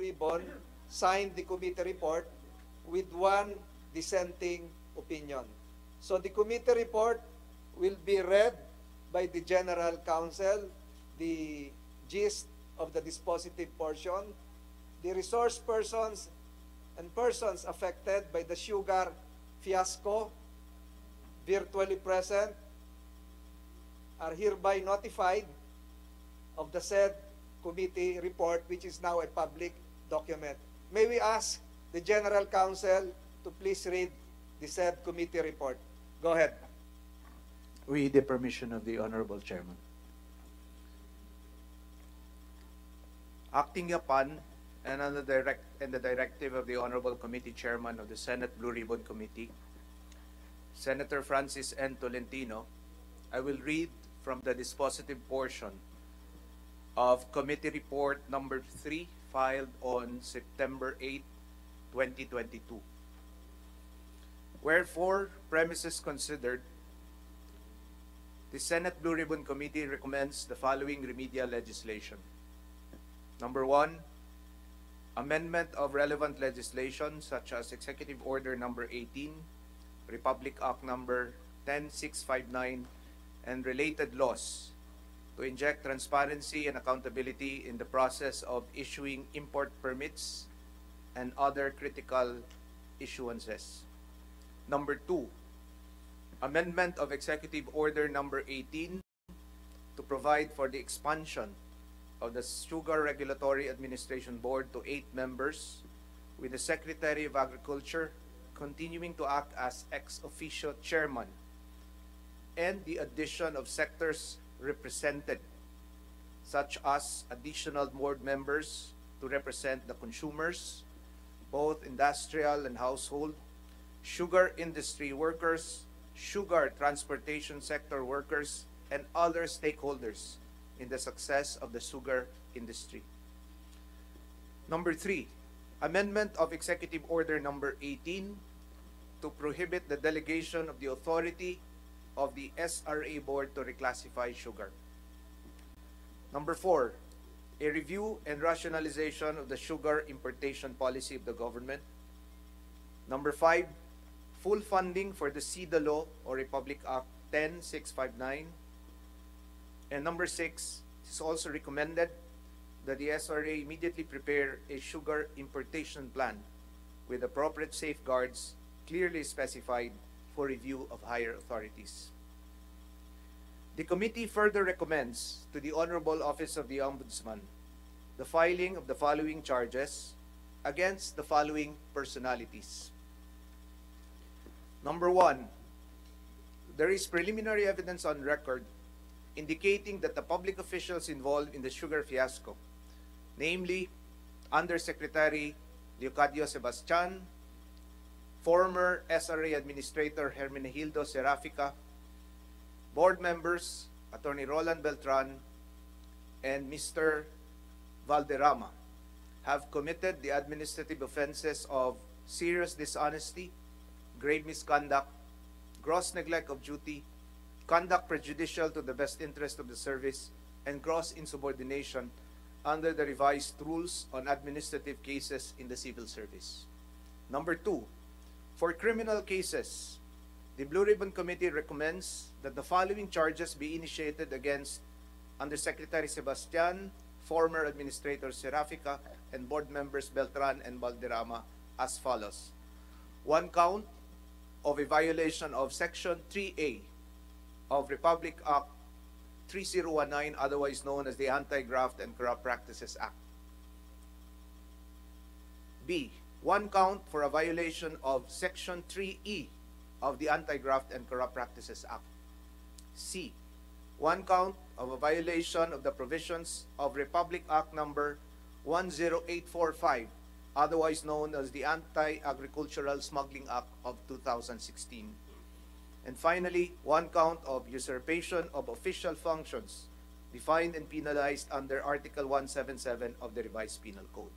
Ribbon signed the committee report with one dissenting opinion. So the committee report will be read by the General Counsel, the gist of the dispositive portion, the resource persons and persons affected by the sugar fiasco virtually present are hereby notified of the said committee report, which is now a public document. May we ask the General Counsel to please read the said committee report. Go ahead. With the permission of the Honorable Chairman. Acting upon and under the directive of the Honorable Committee Chairman of the Senate Blue Ribbon Committee, Senator Francis N. Tolentino, I will read from the dispositive portion of Committee Report number 3 filed on September 8, 2022. Wherefore, premises considered, the Senate Blue Ribbon Committee recommends the following remedial legislation. Number 1, amendment of relevant legislation such as Executive Order number 18, Republic Act number 10659, and related laws to inject transparency and accountability in the process of issuing import permits and other critical issuances. Number 2, amendment of Executive Order number 18 to provide for the expansion of the Sugar Regulatory Administration Board to 8 members, with the Secretary of Agriculture continuing to act as ex officio chairman, and the addition of sectors represented, such as additional board members to represent the consumers, both industrial and household, sugar industry workers, sugar transportation sector workers, and other stakeholders in the success of the sugar industry. Number 3, amendment of Executive Order number 18 to prohibit the delegation of the authority of the SRA Board to reclassify sugar. Number 4, a review and rationalization of the sugar importation policy of the government. Number 5, full funding for the SIDA Law or Republic Act 10659. And number 6, it is also recommended that the SRA immediately prepare a sugar importation plan with appropriate safeguards clearly specified for review of higher authorities. The committee further recommends to the Honorable Office of the Ombudsman the filing of the following charges against the following personalities. Number 1, there is preliminary evidence on record indicating that the public officials involved in the sugar fiasco, namely Undersecretary Leocadio Sebastian, former SRA Administrator Hermenegildo Serafica, board members Attorney Roland Beltran, and Mr. Valderrama, have committed the administrative offenses of serious dishonesty, grave misconduct, gross neglect of duty, conduct prejudicial to the best interest of the service, and gross insubordination under the revised rules on administrative cases in the civil service. Number 2, for criminal cases, the Blue Ribbon Committee recommends that the following charges be initiated against Undersecretary Sebastian, former Administrator Serafica, and board members Beltran and Valderrama as follows. 1 count of a violation of Section 3A of Republic Act 3019, otherwise known as the Anti-Graft and Corrupt Practices Act. B, 1 count for a violation of Section 3E of the Anti-Graft and Corrupt Practices Act. C, 1 count of a violation of the provisions of Republic Act number 10845, otherwise known as the Anti-Agricultural Smuggling Act of 2016. And finally, 1 count of usurpation of official functions defined and penalized under Article 177 of the Revised Penal Code.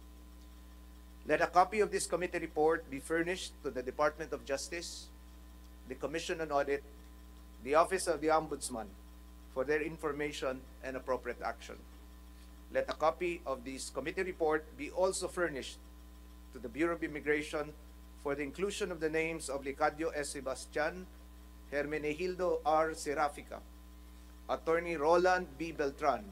Let a copy of this committee report be furnished to the Department of Justice, the Commission on Audit, the Office of the Ombudsman, for their information and appropriate action. let a copy of this committee report be also furnished to the Bureau of Immigration for the inclusion of the names of Licadio S. Sebastian, Hermenegildo R. Serafica, Attorney Roland B. Beltran,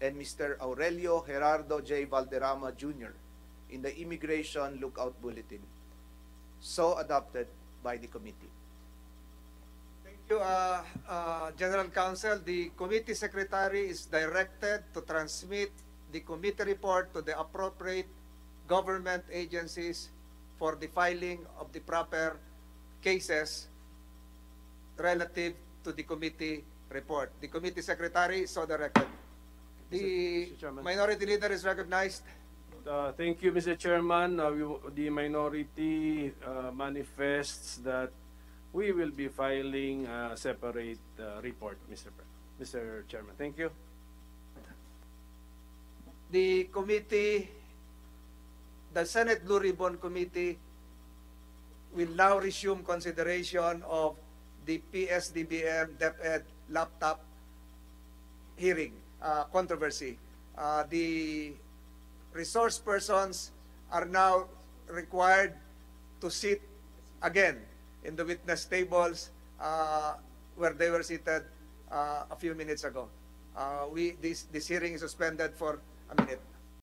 and Mr. Aurelio Gerardo J. Valderrama Jr. in the Immigration Lookout Bulletin. So adopted by the committee. Thank you, General Counsel. The committee secretary is directed to transmit the committee report to the appropriate government agencies for the filing of the proper cases relative to the committee report. The committee secretary is so directed. The Mr. Chairman. minority leader is recognized. Thank you, Mr. Chairman. The minority manifests that we will be filing a separate report, Mr. Chairman. Thank you. The committee, the Senate Blue Ribbon Committee, will now resume consideration of the PSDBM DepEd laptop hearing controversy. The resource persons are now required to sit again in the witness tables where they were seated a few minutes ago. This hearing is suspended for a minute.